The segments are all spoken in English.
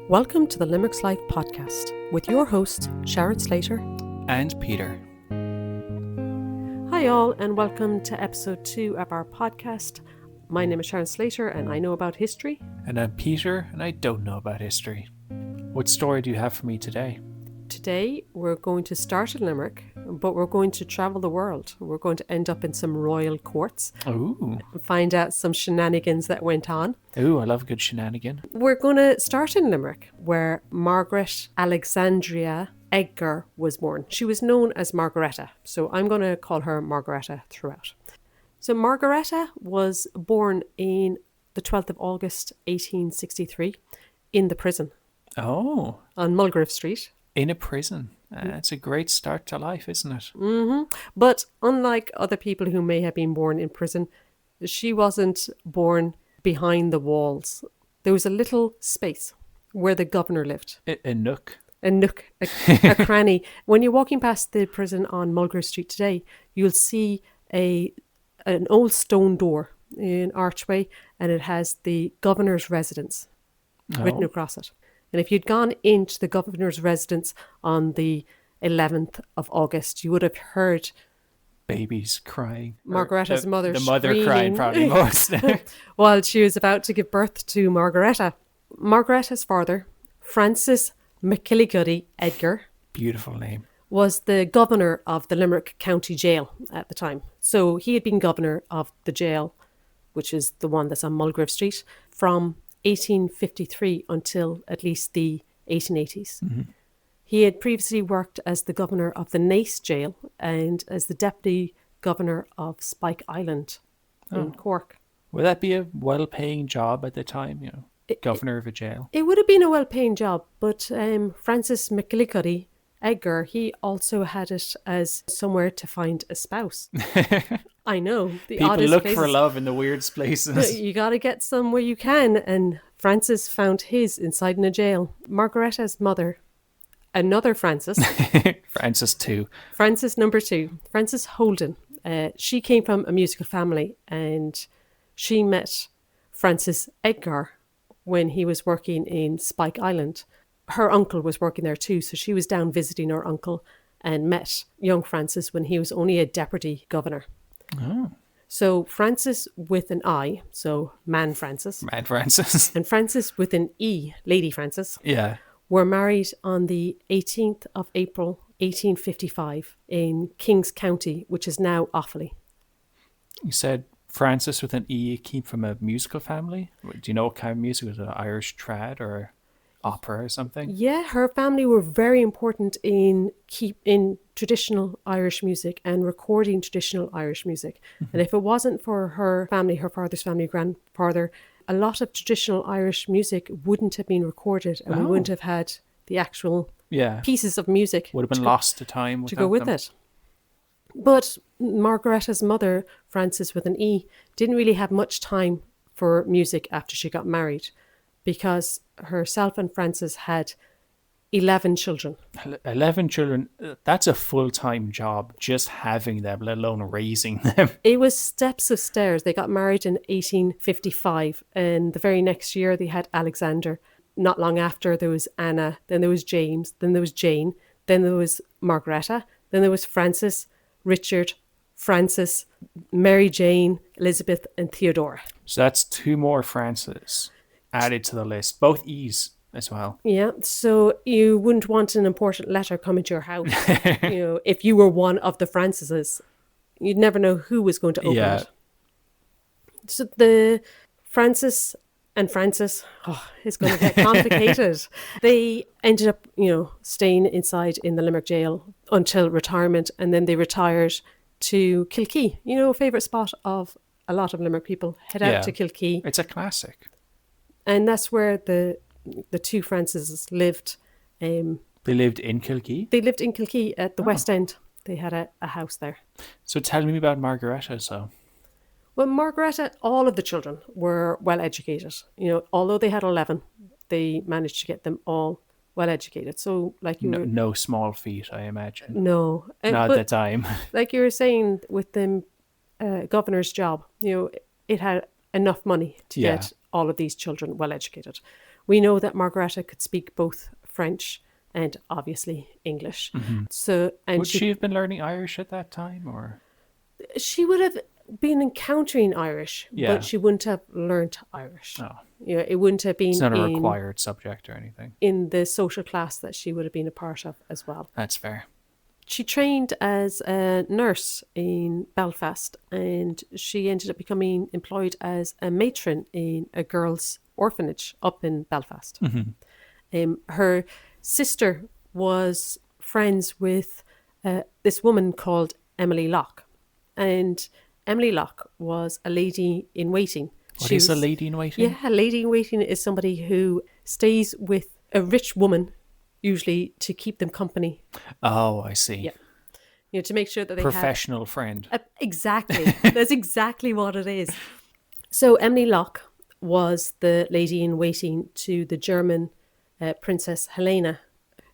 Welcome to the Limerick's Life podcast with your host, Sharon Slater and Peter. Hi all, and welcome to episode 2 of our podcast. My name is Sharon Slater and I know about history. And I'm Peter and I don't know about history. What story do you have for me today? Today we're going to start in Limerick, but we're going to travel the world. We're going to end up in some royal courts. Ooh. And find out some shenanigans that went on. Ooh, I love a good shenanigan. We're going to start in Limerick, where Margaret Alexandria Eagar was born. She was known as Margaretta, so I'm going to call her Margaretta throughout. So Margaretta was born in the 12th of August 1863 in the prison. Oh. On Mulgrave Street. In a prison. It's a great start to life, isn't it? Mm-hmm. But unlike other people who may have been born in prison, she wasn't born behind the walls. There was a little space where the governor lived. A nook. A nook, a cranny. When you're walking past the prison on Mulgrave Street today, you'll see an old stone door, an archway, and it has the governor's residence written across it. And if you'd gone into the governor's residence on the 11th of August, you would have heard babies crying. Margaretta's mother The mother screaming, crying probably most. while she was about to give birth to Margaretta. Margaretta's father, Francis McGillicuddy Eagar, beautiful name, was the governor of the Limerick County Jail at the time. So he had been governor of the jail, which is the one that's on Mulgrave Street, from 1853 until at least the 1880s. Mm-hmm. He had previously worked as the governor of the Naas Jail and as the deputy governor of Spike Island in Cork. Would that be a well-paying job at the time, governor of a jail? It would have been a well-paying job, but Francis McGillicuddy Eagar, he also had it as somewhere to find a spouse. I know. People look for love in the weirdest places. You got to get some where you can. And Francis found his inside in a jail. Margaretta's mother, another Francis. Francis too. Francis number 2. Francis Holden. She came from a musical family and she met Francis Eagar when he was working in Spike Island. Her uncle was working there too, so she was down visiting her uncle and met young Francis when he was only a deputy governor. Oh. So Francis with an I, so Man Francis. Man Francis. And Francis with an E, Lady Francis. Yeah. Were married on the 18th of April, 1855 in Kings County, which is now Offaly. You said Francis with an E came from a musical family? Do you know what kind of music? Was it Irish trad or opera or something? Yeah, her family were very important in traditional Irish music and recording traditional Irish music. Mm-hmm. And if it wasn't for her family, her father's family, grandfather, a lot of traditional Irish music wouldn't have been recorded and we wouldn't have had the actual pieces of music. Would have been lost to time to go with it. But Margaretta's mother, Frances with an E, didn't really have much time for music after she got married, because herself and Francis had 11 children. 11 children, that's a full-time job, just having them, let alone raising them. It was steps of stairs. They got married in 1855, and the very next year they had Alexander. Not long after, there was Anna, then there was James, then there was Jane, then there was Margaretta, then there was Francis, Richard, Francis, Mary Jane, Elizabeth, and Theodora. So that's 2 more Francis added to the list, both E's as well. Yeah, so you wouldn't want an important letter coming to your house. If you were one of the Francises, you'd never know who was going to open it. So the Francis and Francis, it's going to get complicated. They ended up, staying inside in the Limerick jail until retirement, and then they retired to Kilkee. A favourite spot of a lot of Limerick people. Head out to Kilkee. It's a classic. And that's where the 2 Francises lived. They lived in Kilkee? They lived in Kilkee at the West End. They had a house there. So tell me about Margaretta. Well, Margaretta, all of the children were well educated. Although they had 11, they managed to get them all well educated. So no small feat, I imagine. No. Not at the time. Like you were saying, with them governor's job. It had enough money to Yeah. get all of these children well educated. We know that Margaretta could speak both French and obviously English. So, and Would she have been learning Irish at that time, or? she would have been encountering Irish, Yeah. but she wouldn't have learned Irish. Oh, It wouldn't have been it's not a required subject or anything. in the social class that she would have been a part of as well. That's fair. She trained as a nurse in Belfast, and she ended up becoming employed as a matron in a girls' orphanage up in Belfast. Her sister was friends with this woman called Emily Locke, and Emily Locke was a lady in waiting. What is a lady in waiting? Yeah, a lady in waiting is somebody who stays with a rich woman, usually to keep them company. Oh, I see. Yeah. To make sure that they Professional friend. Exactly. That's exactly what it is. So Emily Locke was the lady in waiting to the German Princess Helena.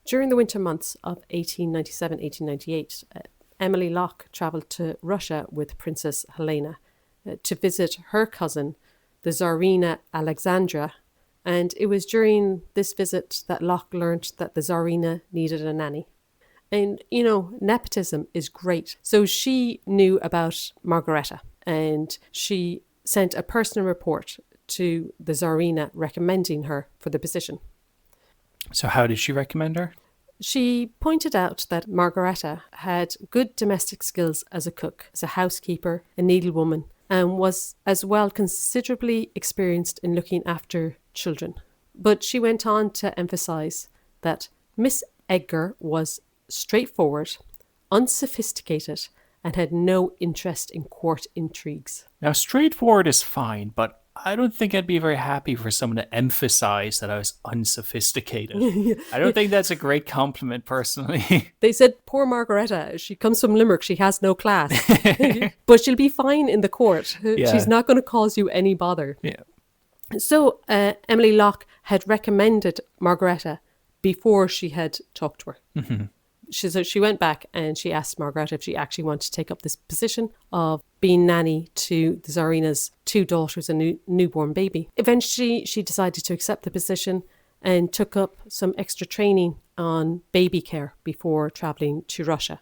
During the winter months of 1897-1898, Emily Locke travelled to Russia with Princess Helena to visit her cousin, the Tsarina Alexandra. And it was during this visit that Locke learnt that the Tsarina needed a nanny. And, nepotism is great. So she knew about Margaretta, and she sent a personal report to the Tsarina recommending her for the position. So how did she recommend her? She pointed out that Margaretta had good domestic skills as a cook, as a housekeeper, a needlewoman, and was as well considerably experienced in looking after children. But she went on to emphasise that Miss Eagar was straightforward, unsophisticated, and had no interest in court intrigues. Now, straightforward is fine, but I don't think I'd be very happy for someone to emphasize that I was unsophisticated. I don't think that's a great compliment, personally. They said, poor Margaretta, she comes from Limerick, she has no class. But she'll be fine in the court. Yeah. She's not going to cause you any bother. Yeah. So Emily Locke had recommended Margaretta before she had talked to her. She went back and she asked Margaretta if she actually wanted to take up this position of being nanny to the Tsarina's two daughters and a newborn baby. Eventually, she decided to accept the position and took up some extra training on baby care before travelling to Russia.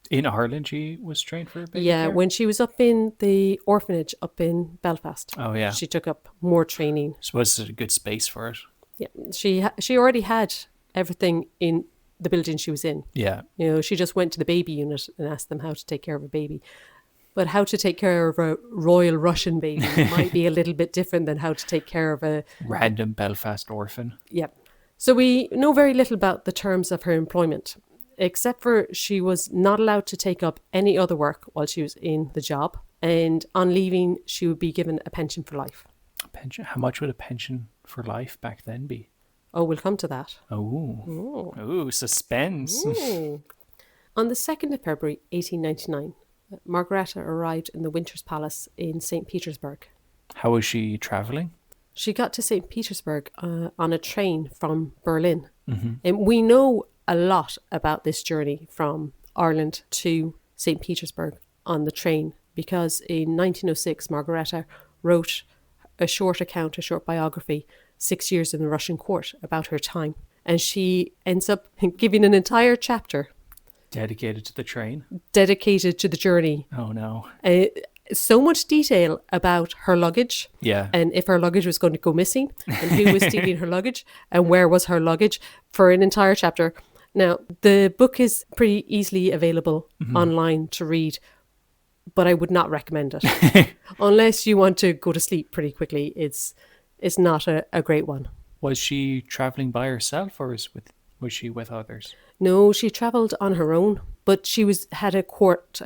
In Ireland, she was trained for baby Yeah, care? when she was up in the orphanage up in Belfast. Oh, yeah. She took up more training. So was it a good space for it? Yeah, she already had everything in the building she was in. Yeah. She just went to the baby unit and asked them how to take care of a baby. But how to take care of a royal Russian baby might be a little bit different than how to take care of a Random Belfast orphan. Yeah. So we know very little about the terms of her employment, except for she was not allowed to take up any other work while she was in the job. And on leaving, she would be given a pension for life. Pension? How much would a pension for life back then be? Oh, we'll come to that. Oh. Ooh, suspense. Ooh. On the 2nd of February, 1899, Margaretta arrived in the Winter's Palace in St. Petersburg. How was she travelling? She got to St. Petersburg on a train from Berlin. And we know a lot about this journey from Ireland to St. Petersburg on the train because in 1906, Margaretta wrote a short biography, 6 Years in the Russian Court, about her time. And she ends up giving an entire chapter Dedicated to the train? dedicated to the journey. Oh, no. So much detail about her luggage. Yeah. And if her luggage was going to go missing and who was stealing her luggage and where was her luggage for an entire chapter. Now, the book is pretty easily available online to read, but I would not recommend it. Unless you want to go to sleep pretty quickly, it's not a great one. Was she travelling by herself or was she with others? No, she travelled on her own, but she had a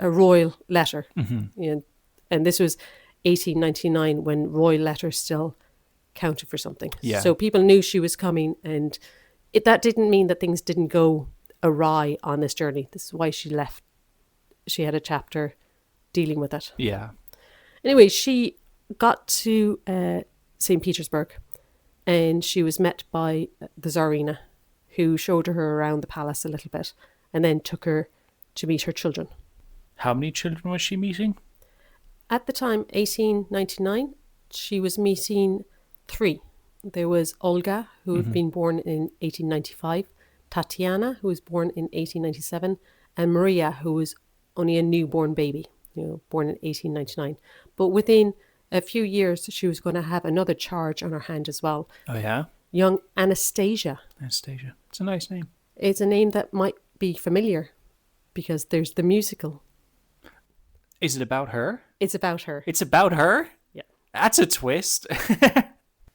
royal letter. And this was 1899 when royal letters still counted for something. Yeah. So people knew she was coming, and that didn't mean that things didn't go awry on this journey. This is why she left. She had a chapter dealing with it. Yeah. Anyway, she got to St. Petersburg and she was met by the Tsarina, who showed her around the palace a little bit and then took her to meet her children. How many children was she meeting? At the time, 1899, she was meeting three. There was Olga, who had been born in 1895, Tatiana, who was born in 1897, and Maria, who was only a newborn baby, born in 1899. But within a few years, she was going to have another charge on her hand as well. Oh, yeah? Young Anastasia. Anastasia. It's a nice name. It's a name that might be familiar because there's the musical. Is it about her? It's about her. It's about her? Yeah. That's a twist.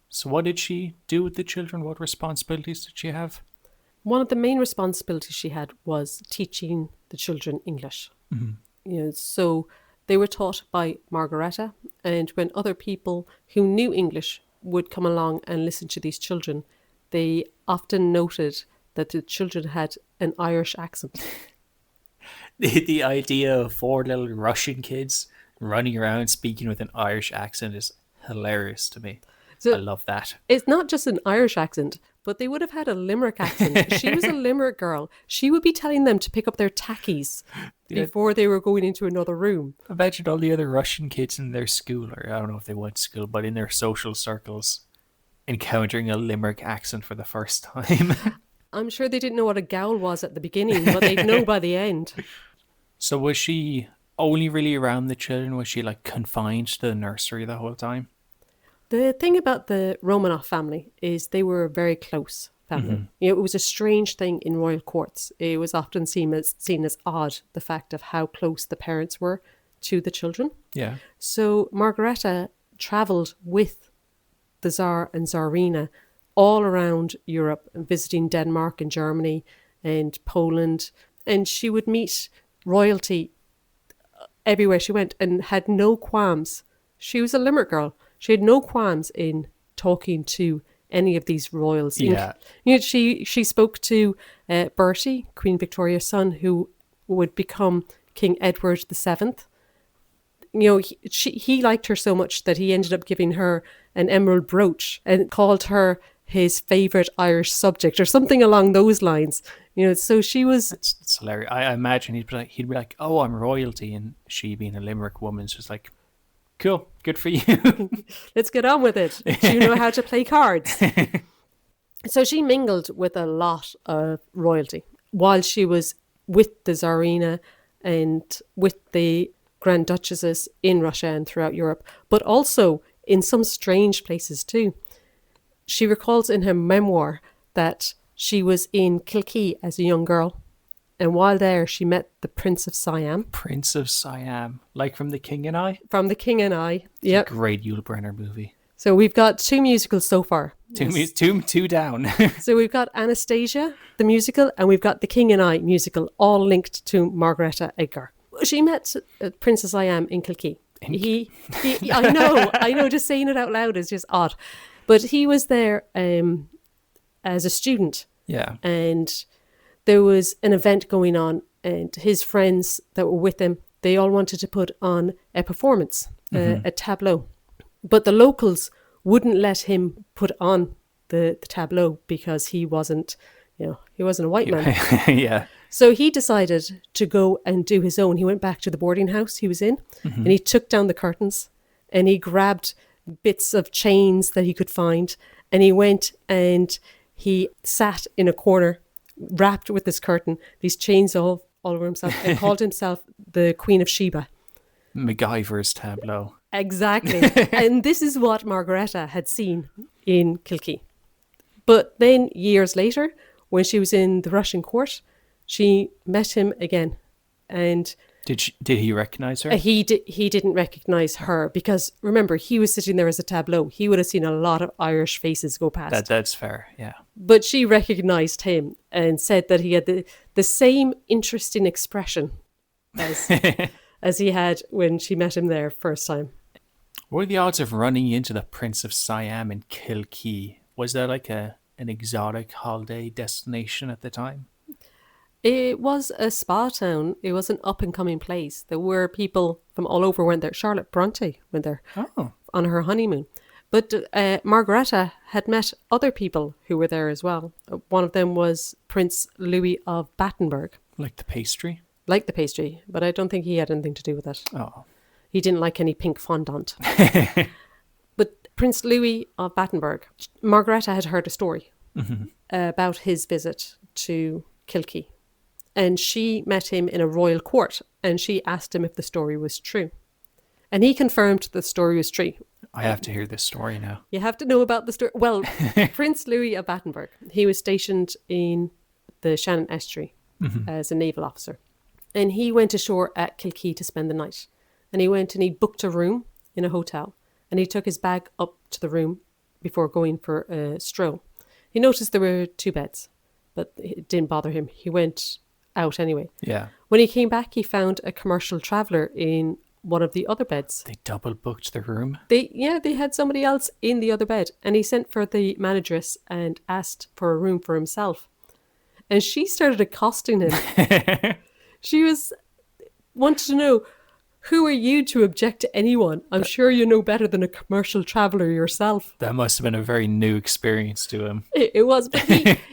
So what did she do with the children? What responsibilities did she have? One of the main responsibilities she had was teaching the children English. So they were taught by Margaretta, and when other people who knew English would come along and listen to these children, they often noted that the children had an Irish accent. The idea of 4 little Russian kids running around speaking with an Irish accent is hilarious to me. So I love that. It's not just an Irish accent, but they would have had a Limerick accent. She was a Limerick girl. She would be telling them to pick up their tackies before they were going into another room. Imagine all the other Russian kids in their school, or I don't know if they went to school, but in their social circles, encountering a Limerick accent for the first time. I'm sure they didn't know what a gowl was at the beginning, but they'd know by the end. So was she only really around the children? Was she like confined to the nursery the whole time? The thing about the Romanov family is they were a very close family. It was a strange thing in royal courts. It was often seen as odd, the fact of how close the parents were to the children. Yeah. So Margaretta travelled with the Tsar and Tsarina all around Europe, visiting Denmark and Germany and Poland. And she would meet royalty everywhere she went and had no qualms. She was a Limerick girl. She had no qualms in talking to any of these royals. Yeah. She spoke to Bertie, Queen Victoria's son, who would become King Edward VII. He liked her so much that he ended up giving her an emerald brooch and called her his favourite Irish subject or something along those lines. So she was... It's hilarious. I imagine he'd be like, oh, I'm royalty. And she, being a Limerick woman, is just like, cool, good for you. Let's get on with it. Do you know how to play cards? So she mingled with a lot of royalty while she was with the Tsarina and with the Grand Duchesses in Russia and throughout Europe, but also in some strange places too. She recalls in her memoir that she was in Kilkee as a young girl, and while there she met the Prince of Siam. Prince of Siam, like from The King and I? From The King and I, yeah. Great Yul Brynner movie. So we've got 2 musicals so far. Two down. So we've got Anastasia, the musical, and we've got The King and I musical, all linked to Margaretta Eagar. She met Prince of Siam in Kilkee. I know, just saying it out loud is just odd. But he was there as a student. Yeah. And there was an event going on, and his friends that were with him, they all wanted to put on a performance, a tableau. But the locals wouldn't let him put on the tableau because he wasn't a white man. Yeah. So he decided to go and do his own. He went back to the boarding house he was in, and he took down the curtains, and he grabbed bits of chains that he could find, and he went and he sat in a corner wrapped with this curtain, these chains all over himself, and called himself the Queen of Sheba. MacGyver's tableau. Exactly. And this is what Margaretta had seen in Kilkee. But then years later, when she was in the Russian court, she met him again. And did he recognize her? He didn't recognize her because, remember, he was sitting there as a tableau. He would have seen a lot of Irish faces go past. That's fair, yeah. But she recognized him and said that he had the same interesting expression as as he had when she met him there first time. What were the odds of running into the Prince of Siam in Kilkee? Was that like an exotic holiday destination at the time? It was a spa town. It was an up-and-coming place. There were people from all over went there. Charlotte Bronte went there on her honeymoon. But Margaretta had met other people who were there as well. One of them was Prince Louis of Battenberg. Like the pastry? Like the pastry, but I don't think he had anything to do with it. Oh. He didn't like any pink fondant. But Prince Louis of Battenberg, Margaretta had heard a story about his visit to Kilkee. And she met him in a royal court, and she asked him if the story was true. And he confirmed the story was true. I have to hear this story now. You have to know about the story. Well, Prince Louis of Battenberg, he was stationed in the Shannon Estuary as a naval officer. And he went ashore at Kilkee to spend the night. And he went and he booked a room in a hotel. And he took his bag up to the room before going for a stroll. He noticed there were 2 beds, but it didn't bother him. He went out anyway. Yeah. When he came back, he found a commercial traveller in one of the other beds. They double booked the room? They had somebody else in the other bed. And he sent for the manageress and asked for a room for himself. And she started accosting him. She wanted to know, who are you to object to anyone? I'm sure you know better than a commercial traveller yourself. That must have been a very new experience to him. It was, but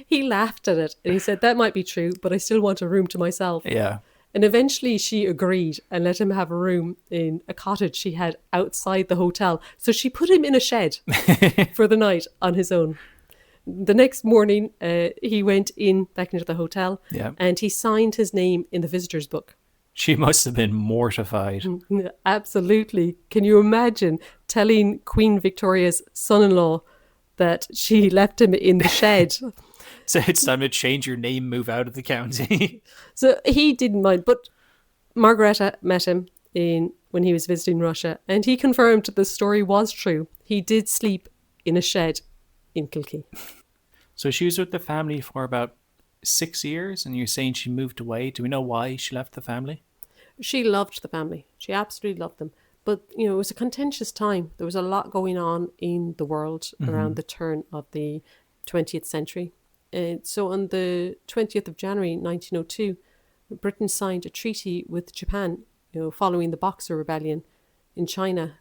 he laughed at it. And he said, that might be true, but I still want a room to myself. Yeah. And eventually she agreed and let him have a room in a cottage she had outside the hotel. So she put him in a shed for the night on his own. The next morning, he went back into the hotel and he signed his name in the visitor's book. She must have been mortified. Absolutely. Can you imagine telling Queen Victoria's son-in-law that she left him in the shed? So it's time to change your name, move out of the county. So he didn't mind, but Margaretta met him when he was visiting Russia, and he confirmed the story was true. He did sleep in a shed in Kilkee. So she was with the family for about 6 years, and you're saying she moved away. Do we know why she left the family? She loved the family. She absolutely loved them. But, it was a contentious time. There was a lot going on in the world around the turn of the 20th century. So on the 20th of January 1902, Britain signed a treaty with Japan, following the Boxer Rebellion in China,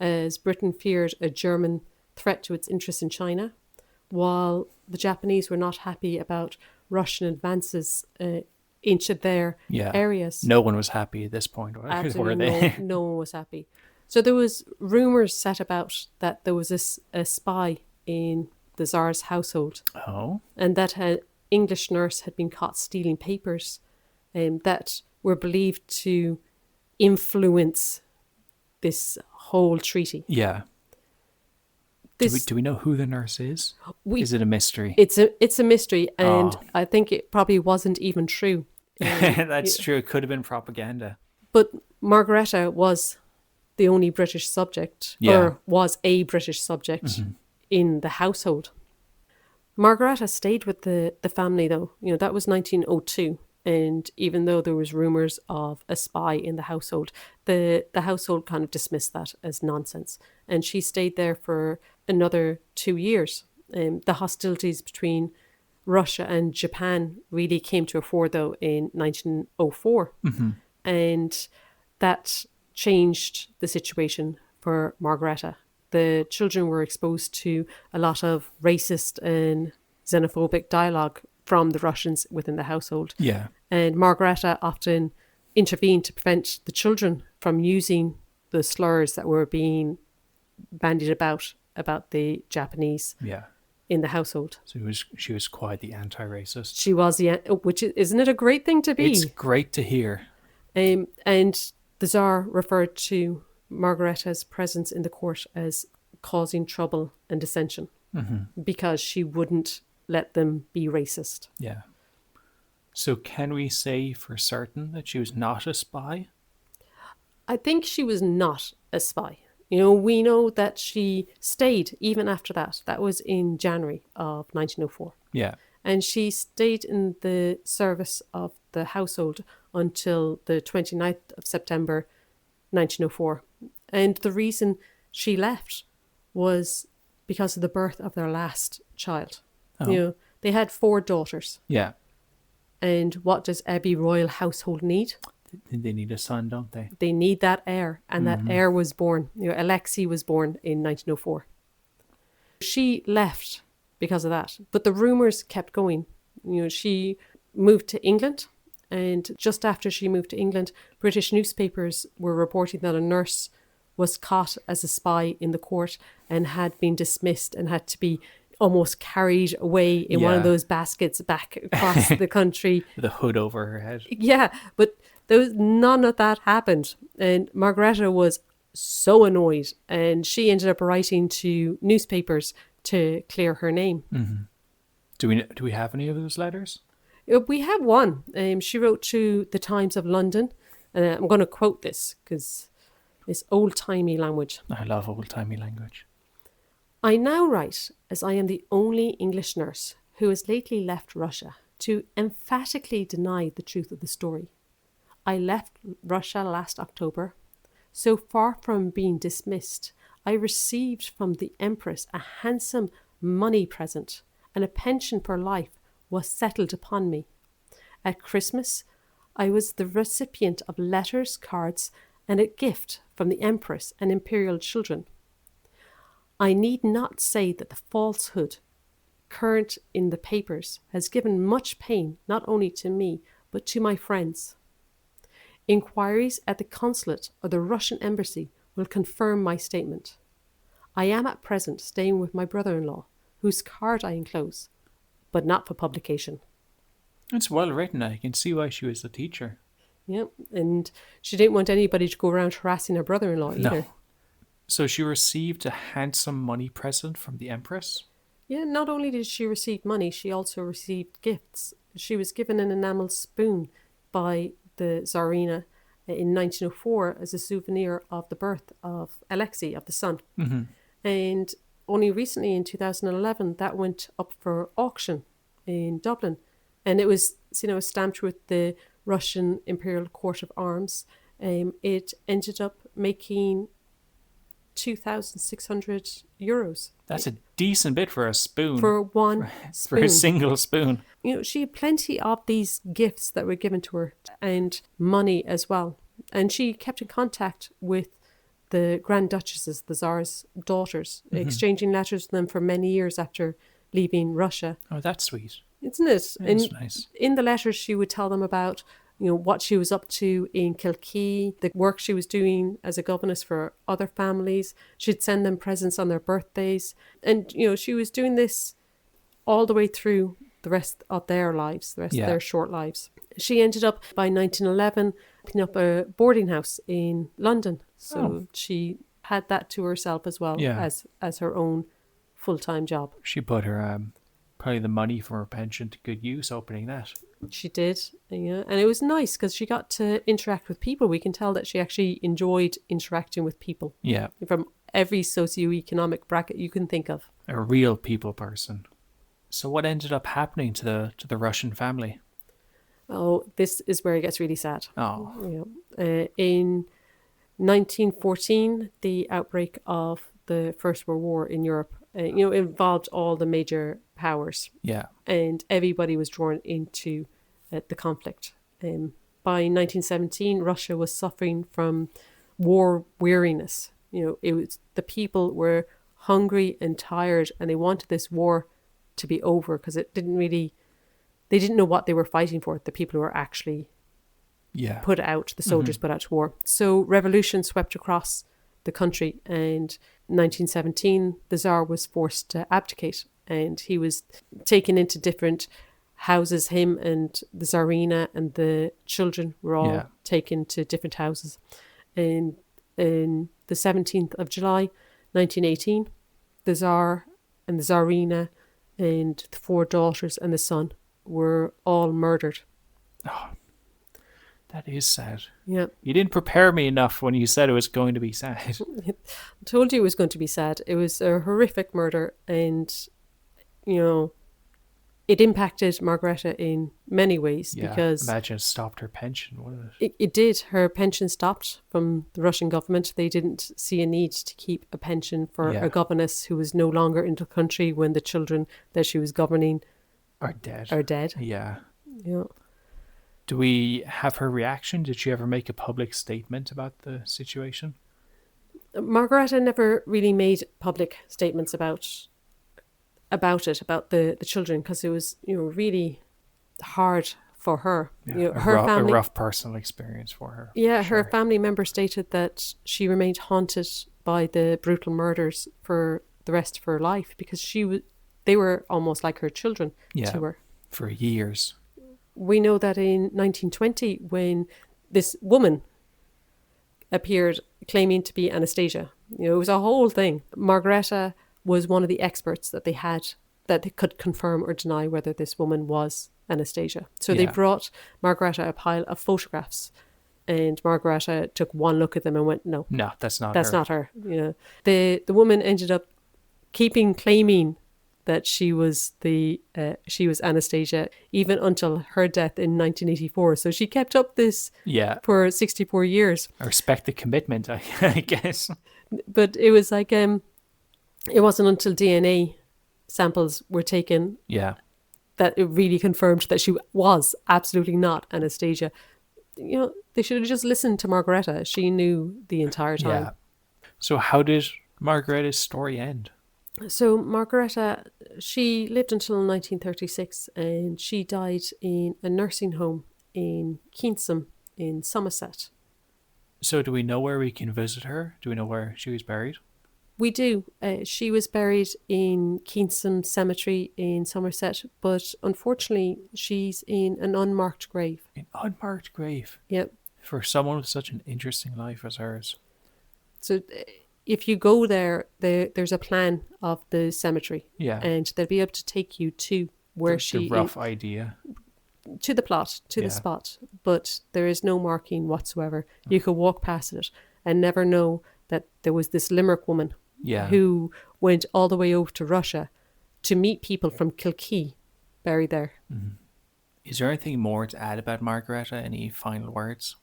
as Britain feared a German threat to its interests in China, while the Japanese were not happy about Russian advances into their areas. No one was happy at this point, were they? No one was happy. So there was rumours set about that there was a spy in the Tsar's household. Oh. And that an English nurse had been caught stealing papers that were believed to influence this whole treaty. Yeah. Do we know who the nurse is? Is it a mystery? It's a mystery, and I think it probably wasn't even true. That's true. It could have been propaganda. But Margaretta was the only British subject, or was a British subject in the household. Margaretta stayed with the family, though. That was 1902. And even though there was rumours of a spy in the household, the household kind of dismissed that as nonsense. And she stayed there for another 2 years. The hostilities between Russia and Japan really came to a fore, though, in 1904. And that changed the situation for Margaretta. The children were exposed to a lot of racist and xenophobic dialogue from the Russians within the household. Yeah. And Margaretta often intervened to prevent the children from using the slurs that were being bandied about the Japanese in the household. So she was quite the anti-racist. She was, isn't it a great thing to be? It's great to hear. And the Tsar referred to Margaretta's presence in the court as causing trouble and dissension because she wouldn't let them be racist. Yeah. So can we say for certain that she was not a spy? I think she was not a spy. We know that she stayed even after that. That was in January of 1904. Yeah. And she stayed in the service of the household until the 29th of September 1904. And the reason she left was because of the birth of their last child. Oh. They had 4 daughters. Yeah. And what does every royal household need? They need a son, don't they? They need that heir. And that heir was born. Alexei was born in 1904. She left because of that. But the rumours kept going. She moved to England And just after she moved to England, British newspapers were reporting that a nurse was caught as a spy in the court and had been dismissed and had to be almost carried away in one of those baskets back across the country. The hood over her head. Yeah, but none of that happened. And Margaretta was so annoyed, and she ended up writing to newspapers to clear her name. Mm-hmm. Do we have any of those letters? We have one. She wrote to the Times of London, and I'm going to quote this because it's old-timey language. I love old-timey language. I now write, as I am the only English nurse who has lately left Russia, to emphatically deny the truth of the story. I left Russia last October. So far from being dismissed, I received from the Empress a handsome money present, and a pension for life was settled upon me. At Christmas, I was the recipient of letters, cards, and a gift from the Empress and Imperial children. I need not say that the falsehood current in the papers has given much pain not only to me, but to my friends. Inquiries at the consulate or the Russian embassy will confirm my statement. I am at present staying with my brother-in-law, whose card I enclose, but not for publication. It's well written. I can see why she was a teacher. Yeah, and she didn't want anybody to go around harassing her brother-in-law either. No. So she received a handsome money present from the Empress? Yeah, not only did she receive money, she also received gifts. She was given an enamel spoon by the Tsarina in 1904 as a souvenir of the birth of Alexei, of the son. Mm-hmm. And only recently in 2011, that went up for auction in Dublin. And it was, stamped with the Russian Imperial Court of Arms. It ended up making €2,600. That's a decent bit for a spoon. For one spoon. For a single spoon. She had plenty of these gifts that were given to her, and money as well. And she kept in contact with the Grand Duchesses, the Tsar's daughters, exchanging letters with them for many years after leaving Russia. Oh, that's sweet. Isn't it? It's nice. In the letters, she would tell them about what she was up to in Kilkee, the work she was doing as a governess for other families. She'd send them presents on their birthdays. And, she was doing this all the way through the rest of their lives, the rest of their short lives. She ended up, by 1911, picking up a boarding house in London. So she had that to herself as well as her own full-time job. She put her probably the money from her pension to good use opening that. She did, and it was nice because she got to interact with people. We can tell that she actually enjoyed interacting with people. Yeah. From every socioeconomic bracket you can think of. A real people person. So what ended up happening to the Russian family? Oh, this is where it gets really sad. Oh. In 1914, the outbreak of the First World War in Europe, involved all the major powers. Yeah. And everybody was drawn into the conflict. By 1917, Russia was suffering from war weariness. It was the people were hungry and tired, and they wanted this war to be over because they didn't know what they were fighting for. The people who were actually put out, the soldiers put out to war. So revolution swept across the country, and 1917, the Tsar was forced to abdicate, and he was taken into different houses. Him and the Tsarina and the children were all taken to different houses. And in the 17th of July, 1918, the Tsar and the Tsarina and the 4 daughters and the son were all murdered. Oh, that is sad. Yeah. You didn't prepare me enough when you said it was going to be sad. I told you it was going to be sad. It was a horrific murder, and, it impacted Margaretta in many ways because... Imagine it stopped her pension, wouldn't it? It did. Her pension stopped from the Russian government. They didn't see a need to keep a pension for a governess who was no longer in the country when the children that she was governing are dead. Yeah. Yeah. Do we have her reaction? Did she ever make a public statement about the situation? Margaretta never really made public statements about the children, because it was really hard for her. Yeah, Her family, a rough personal experience for her. yeah, Sure. her family member stated that she remained haunted by the brutal murders for the rest of her life because they were almost like her children to her. For years. We know that in 1920, when this woman appeared claiming to be Anastasia, it was a whole thing. Margaretta was one of the experts that they had that they could confirm or deny whether this woman was Anastasia. So they brought Margaretta a pile of photographs, and Margaretta took one look at them and went, no, that's not her. The woman ended up claiming that she was Anastasia even until her death in 1984. So she kept up this for 64 years. I respect the commitment, I guess. But it was like it wasn't until DNA samples were taken that it really confirmed that she was absolutely not Anastasia. They should have just listened to Margaretta. She knew the entire time. Yeah. So how did Margaretta's story end? So Margaretta, she lived until 1936 and she died in a nursing home in Keensum in Somerset. So do we know where we can visit her? Do we know where she was buried? We do. She was buried in Keensum Cemetery in Somerset, but unfortunately she's in an unmarked grave. An unmarked grave? Yep. For someone with such an interesting life as hers. So if you go there's a plan of the cemetery. Yeah. And they'll be able to take you to where the rough idea. To the plot, to the spot. But there is no marking whatsoever. You could walk past it and never know that there was this Limerick woman who went all the way over to Russia to meet people from Kilkee buried there. Mm-hmm. Is there anything more to add about Margaretta? Any final words?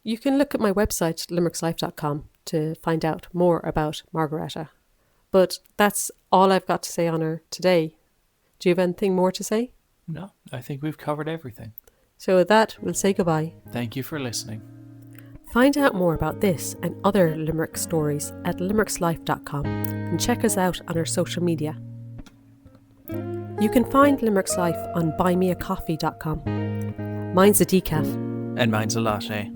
You can look at my website, limerickslife.com, to find out more about Margaretta. But that's all I've got to say on her today. Do you have anything more to say? No, I think we've covered everything. So with that, we'll say goodbye. Thank you for listening. Find out more about this and other Limerick stories at limerickslife.com and check us out on our social media. You can find Limerick's Life on buymeacoffee.com. Mine's a decaf. And mine's a latte.